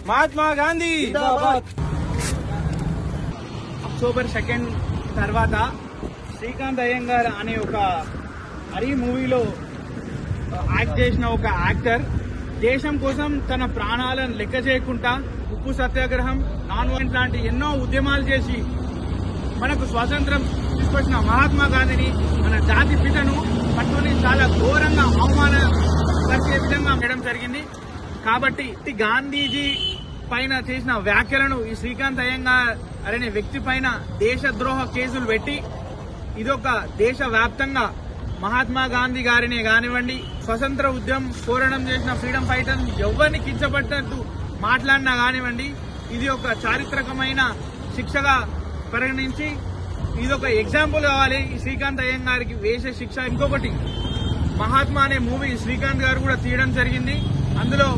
Mahatma Gandhi October 2 తర్వాత శ్రీకాంత్ అయ్యంగార్ అనే ఒక హరి మూవీలో యాక్ట్ చేసిన ఒక యాక్టర్ దేశం కోసం తన ప్రాణాలను లెక్క చేయకుండా ఉప్పు సత్యాగ్రహం, నాన్ వైలెంట్ లాంటి ఎన్నో ఉద్యమాలు చేసి మనకు స్వాతంత్రం తీసుకొచ్చిన మహాత్మా గాంధీని, మన జాతి పితను పట్టుకుని చాలా ఘోరంగా అవమానపరిచే విధంగా చేయడం జరిగింది. కాబట్టి గాంధీజీ పైన చేసిన వ్యాఖ్యలను ఈ శ్రీకాంత్ అయ్యంగార్ అనే వ్యక్తి పైన దేశద్రోహ కేసులు పెట్టి ఇదొక దేశ వ్యాప్తంగా మహాత్మా గాంధీ గారినే కానివ్వండి, స్వతంత్ర ఉద్యమం పోరాటం చేసిన ఫ్రీడమ్ ఫైటర్ ఎవరిని కించపట్టినట్టు మాట్లాడినా కానివ్వండి, ఇది ఒక చారిత్రకమైన శిక్షగా పరిగణించి ఇదొక ఎగ్జాంపుల్ కావాలి ఈ శ్రీకాంత్ అయ్యంగారికి వేసే శిక్ష. ఇంకొకటి, మహాత్మా అనే మూవీ శ్రీకాంత్ గారు కూడా తీయడం జరిగింది. అందులో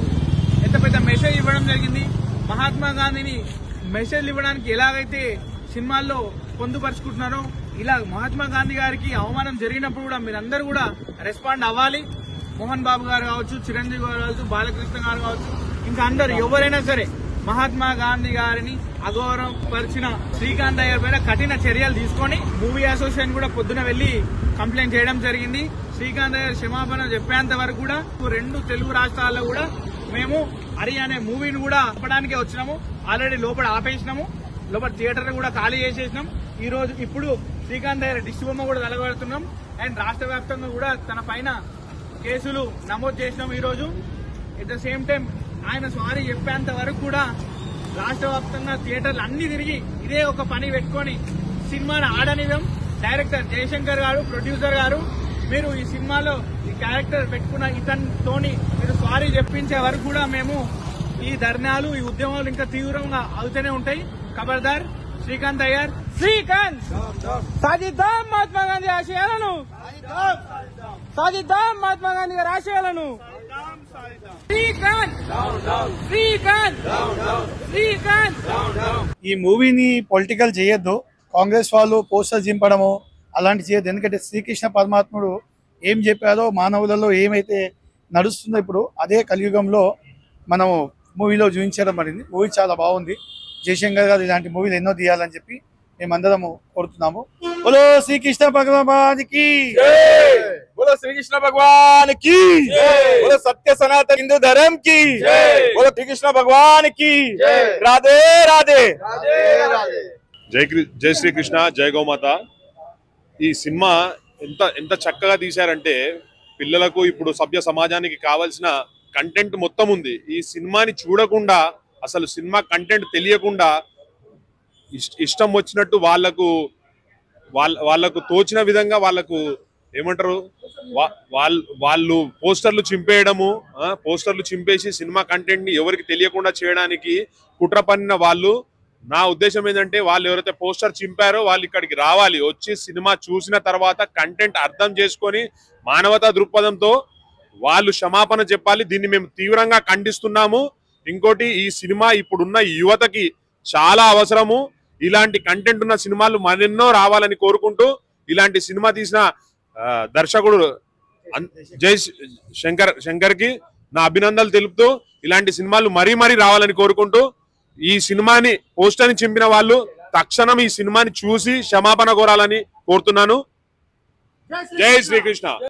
ఎంత పెద్ద మెసేజ్ ఇవ్వడం జరిగింది. మహాత్మా గాంధీని మెసేజ్ ఇవ్వడానికి ఎలాగైతే సినిమాల్లో పొందుపరుచుకుంటున్నారో ఇలా మహాత్మా గాంధీ గారికి అవమానం జరిగినప్పుడు కూడా మీరందరూ కూడా రెస్పాండ్ అవ్వాలి. మోహన్ బాబు గారు కావచ్చు, చిరంజీవి గారు కావచ్చు, బాలకృష్ణ గారు కావచ్చు, ఇంకా అందరు ఎవరైనా సరే మహాత్మా గాంధీ గారిని అగౌరవపరిచిన శ్రీకాంత్ అయ్యర్ పైన కఠిన చర్యలు తీసుకొని మూవీ అసోసియేషన్ కూడా పొద్దున వెళ్లి కంప్లైంట్ చేయడం జరిగింది. శ్రీకాంత్ అయ్యర్ క్షమాపణ చెప్పేంత వరకు కూడా 2 తెలుగు రాష్ట్రాల్లో కూడా మేము హరి అనే మూవీని కూడా ఆపడానికి వచ్చినాము. ఆల్రెడీ లోపల ఆపేసినాము, లోపల థియేటర్ కూడా ఖాళీ చేసేసినాం. ఈ రోజు ఇప్పుడు శ్రీకాంత్ అయ్యర్ దిష్టి బొమ్మ కూడా తలగొడుతున్నాం. అండ్ రాష్ట్ర వ్యాప్తంగా కూడా తన పైన కేసులు నమోదు చేసినాం. ఈ రోజు ఎట్ ద సేమ్ టైం ఆయన సారీ చెప్పేంత వరకు కూడా రాష్ట్ర వ్యాప్తంగా థియేటర్లు అన్ని తిరిగి ఇదే ఒక పని పెట్టుకొని సినిమాను ఆడనివ్వం. డైరెక్టర్ జయశంకర్ గారు, ప్రొడ్యూసర్ గారు, మీరు ఈ సినిమాలో ఈ క్యారెక్టర్ పెట్టుకున్న ఇతనితోని మీరు సారీ చెప్పించే వరకు కూడా మేము ఈ ధర్నాలు, ఈ ఉద్యమాలు ఇంకా తీవ్రంగా అవుతూనే ఉంటాయి. ఖబర్దార్ శ్రీకాంత్ అయ్యర్. శ్రీకాంత్ సాధిద్దాం మహాత్మా గాంధీ ఆశయాలను, సాధిద్దాం మహాత్మా గాంధీ గారి ఆశయాలను. ఈ మూవీని పొలిటికల్ చేయొద్దు. కాంగ్రెస్ వాళ్ళు పోస్టర్ చింపడము అలాంటి చేయొద్దు. ఎందుకంటే శ్రీకృష్ణ పరమాత్ముడు ఏం చెప్పారో, మానవులలో ఏమైతే నడుస్తుందో ఇప్పుడు అదే కలియుగంలో మనం మూవీలో చూపించడం పడింది. మూవీ చాలా బాగుంది. జయశంకర్ గారు ఇలాంటి మూవీలు ఎన్నో తీయాలని చెప్పి మేమందరము కోరుతున్నాము. బోలో శ్రీకృష్ణ భగవానికి, बोलो श्री कृष्ण भगवान की, बोलो सत्य सनातन हिंदू धर्म की, बोलो श्री कृष्ण भगवान की, राधे राधे జై శ్రీకృష్ణ, జై గోమాత. ఈ సినిమా ఎంత చక్కగా తీశారంటే పిల్లలకు, ఇప్పుడు సభ్య సమాజానికి కావాల్సిన కంటెంట్ మొత్తం ఉంది. ఈ సినిమాని చూడకుండా, అసలు సినిమా కంటెంట్ తెలియకుండా ఇష్టం వచ్చినట్టు వాళ్ళకు తోచిన విధంగా వాళ్ళకు ఏమంటారు, వాళ్ళు పోస్టర్లు చింపేసి సినిమా కంటెంట్ ని ఎవరికి తెలియకుండా చేయడానికి కుట్ర పన్నిన వాళ్ళు. నా ఉద్దేశం ఏంటంటే వాళ్ళు ఎవరైతే పోస్టర్ చింపారో వాళ్ళు ఇక్కడికి రావాలి, వచ్చి సినిమా చూసిన తర్వాత కంటెంట్ అర్థం చేసుకొని మానవతా దృక్పథంతో వాళ్ళు క్షమాపణ చెప్పాలి. దీన్ని మేము తీవ్రంగా ఖండిస్తున్నాము. ఇంకోటి, ఈ సినిమా ఇప్పుడున్న యువతకి చాలా అవసరము. ఇలాంటి కంటెంట్ ఉన్న సినిమాలు మరెన్నో రావాలని కోరుకుంటూ, ఇలాంటి సినిమా తీసిన దర్శకుడు జై శంకర్ కి నా అభినందనలు తెలుపుతూ, ఇలాంటి సినిమాలు మరీ రావాలని కోరుకుంటూ, ఈ సినిమాని పోస్టర్ని చింపిన వాళ్ళు తక్షణం ఈ సినిమాని చూసి క్షమాపణ కోరాలని కోరుతున్నాను. జై శ్రీకృష్ణ.